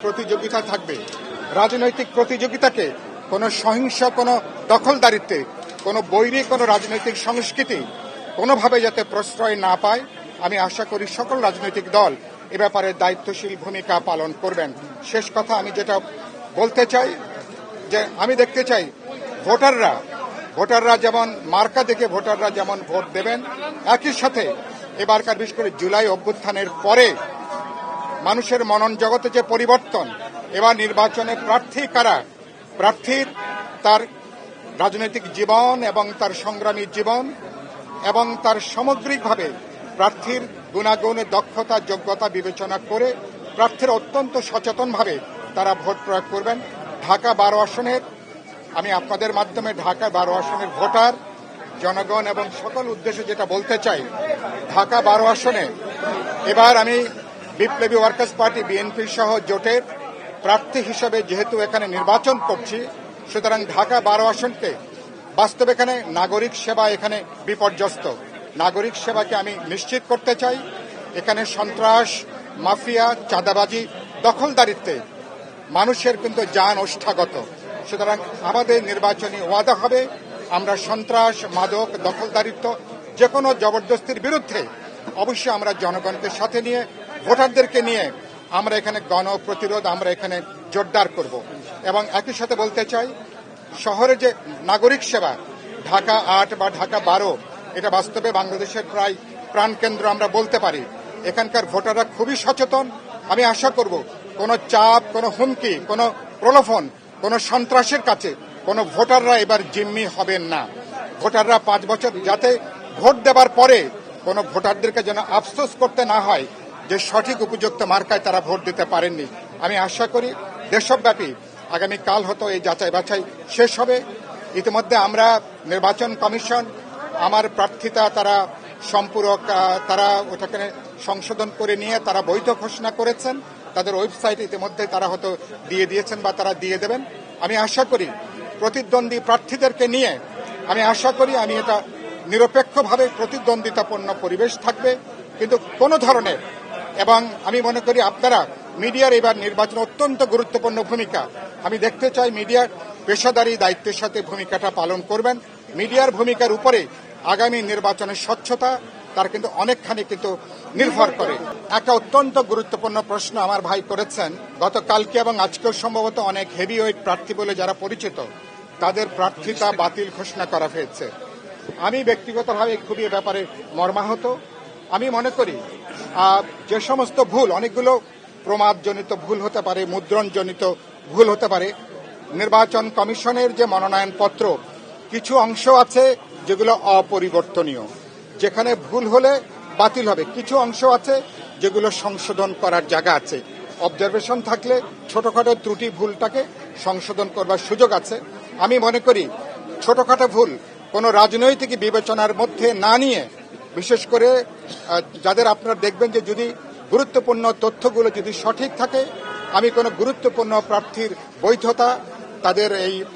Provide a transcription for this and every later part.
প্রতিযোগিতা থাকবে। রাজনৈতিক প্রতিযোগিতাকে কোনো সহিংস কোনো দখলদারিত্বে কোনো বৈরী কোনো রাজনৈতিক সংস্কৃতি কোনোভাবে যাতে প্রশ্রয় না পায়, আমি আশা করি সকল রাজনৈতিক দল এ ব্যাপারে দায়িত্বশীল ভূমিকা পালন করবেন। শেষ কথা আমি যেটা বলতে চাই যে আমি দেখতে চাই ভোটাররা যেমন মার্কা দেখে ভোটাররা যেমন ভোট দেবেন, একই সাথে এবারকার বিশেষ করে জুলাই অভ্যুত্থানের পরে মানুষের মনন জগতে যে পরিবর্তন, এবার নির্বাচনে প্রার্থী কারা, প্রার্থীর তার রাজনৈতিক জীবন এবং তার সংগ্রামী জীবন এবং তার সামগ্রিকভাবে প্রার্থীর গুণাগুণ, দক্ষতা, যোগ্যতা বিবেচনা করে প্রার্থীরা অত্যন্ত সচেতনভাবে তারা ভোট প্রয়োগ করবেন। ঢাকা 12 আসনের আমি আপনাদের মাধ্যমে ঢাকা 12 আসনের ভোটার জনগণ এবং সকল উদ্দেশ্যে যেটা বলতে চাই, ঢাকা 12 আসনে এবার আমি বিপ্লবী ওয়ার্কার্স পার্টি বিএনপি সহ জোটের প্রার্থী হিসেবে যেহেতু এখানে নির্বাচন করছি, সুতরাং ঢাকা 12 আসনকে বাস্তবে এখানে নাগরিক সেবা এখানে বিপর্যস্ত। নাগরিক সেবাকে আমি নিশ্চিত করতে চাই। এখানে সন্ত্রাস, মাফিয়া, চাঁদাবাজি, দখলদারিত্বে মানুষের কিন্তু জান ওষ্ঠাগত। সুতরাং আমাদের নির্বাচনী ওয়াদা হবে আমরা সন্ত্রাস, মাদক, দখলদারিত্ব যে কোনো জবরদস্তির বিরুদ্ধে অবশ্যই আমরা জনগণকে সাথে নিয়ে ভোটারদেরকে নিয়ে আমরা এখানে গণপ্রতিরোধ আমরা এখানে জোরদার করব। এবং একই সাথে বলতে চাই, শহরে যে নাগরিক সেবা ঢাকা 8 বা ঢাকা 12 এটা বাস্তবে বাংলাদেশের প্রায় প্রাণকেন্দ্র আমরা বলতে পারি। এখানকার ভোটাররা খুবই সচেতন। আমি আশা করব কোনো চাপ, কোনো হুমকি, কোনো প্রলোভন, কোনো সন্ত্রাসের কাছে কোনো ভোটাররা এবার জিম্মি হবেন না। ভোটাররা 5 বছর যাতে ভোট দেবার পরে কোনো ভোটারদেরকে যেন আফসোস করতে না হয় যে সঠিক উপযুক্ত মার্কায় তারা ভোট দিতে পারেননি। আমি আশা করি দেশব্যাপী আগামীকাল হয়তো এই যাচাই বাছাই শেষ হবে। ইতিমধ্যে আমরা নির্বাচন কমিশন আমার প্রার্থিতা তারা সম্পূরক তারা ওটাকে সংশোধন করে নিয়ে তারা বৈধ ঘোষণা করেছেন। তাদের ওয়েবসাইটে ইতিমধ্যে তারা হয়তো দিয়ে দিয়েছেন বা তারা দিয়ে দেবেন। আমি আশা করি প্রতিদ্বন্দ্বী প্রার্থীদেরকে নিয়ে আমি আশা করি আমি এটা নিরপেক্ষভাবে প্রতিদ্বন্দ্বিতাপূর্ণ পরিবেশ থাকবে, কিন্তু কোনো ধরনের এবং আমি মনে করি আপনারা মিডিয়ার এবার নির্বাচন অত্যন্ত গুরুত্বপূর্ণ ভূমিকা। আমি দেখতে চাই মিডিয়ার পেশাদারি দায়িত্বের সাথে ভূমিকাটা পালন করবেন। মিডিয়ার ভূমিকার উপরে আগামী নির্বাচনের স্বচ্ছতা তার কিন্তু অনেকখানি কিন্তু নির্ভর করে। একটা অত্যন্ত গুরুত্বপূর্ণ প্রশ্ন আমার ভাই করেছেন। গতকালকে এবং আজকেও সম্ভবত অনেক হেভিওয়েট প্রার্থী বলে যারা পরিচিত তাদের প্রার্থিতা বাতিল ঘোষণা করা হয়েছে। আমি ব্যক্তিগতভাবে খুবই এ ব্যাপারে মর্মাহত। আমি মনে করি যে সমস্ত ভুল, অনেকগুলো প্রমাদজনিত ভুল হতে পারে, মুদ্রণজনিত ভুল হতে পারে। নির্বাচন কমিশনের যে মনোনয়নপত্র কিছু অংশ আছে যেগুলো অপরিবর্তনীয়, যেখানে ভুল হলে বাতিল হবে। কিছু অংশ আছে যেগুলো সংশোধন করার জায়গা আছে। অবজারভেশন থাকলে ছোটখাটো ত্রুটি ভুলটাকে সংশোধন করবার সুযোগ আছে। আমি মনে করি ছোটখাটো ভুল কোনো রাজনৈতিক বিবেচনার মধ্যে না নিয়ে, বিশেষ করে যাদের আপনারা দেখবেন যে যদি গুরুত্বপূর্ণ তথ্যগুলো যদি সঠিক থাকে, আমি কোনো গুরুত্বপূর্ণ প্রার্থীর বৈধতা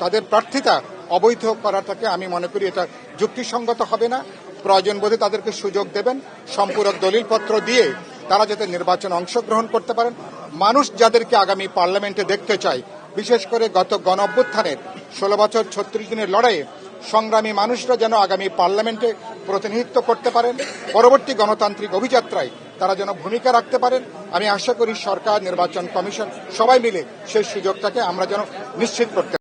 তাদের প্রার্থিতা অবৈধ করাটাকে আমি মনে করি এটা যুক্তিসঙ্গত হবে না। প্রয়োজন বোধে তাদেরকে সুযোগ দেবেন, সম্পূরক দলিলপত্র দিয়ে তারা যাতে নির্বাচনে অংশগ্রহণ করতে পারেন। মানুষ যাদেরকে আগামী পার্লামেন্টে দেখতে চায়, বিশেষ করে গত গণ অভ্যুত্থানের 16 বছর 36 দিনের লড়াইয়ে সংগ্রামী মানুষরা যেন আগামী পার্লামেন্টে প্রতিনিধিত্ব করতে পারেন, পরবর্তী গণতান্ত্রিক অভিযাত্রায় তারা যেন ভূমিকা রাখতে পারেন। আমি আশা করি সরকার, নির্বাচন কমিশন সবাই মিলে সেই সুযোগটাকে আমরা যেন নিশ্চিত করতে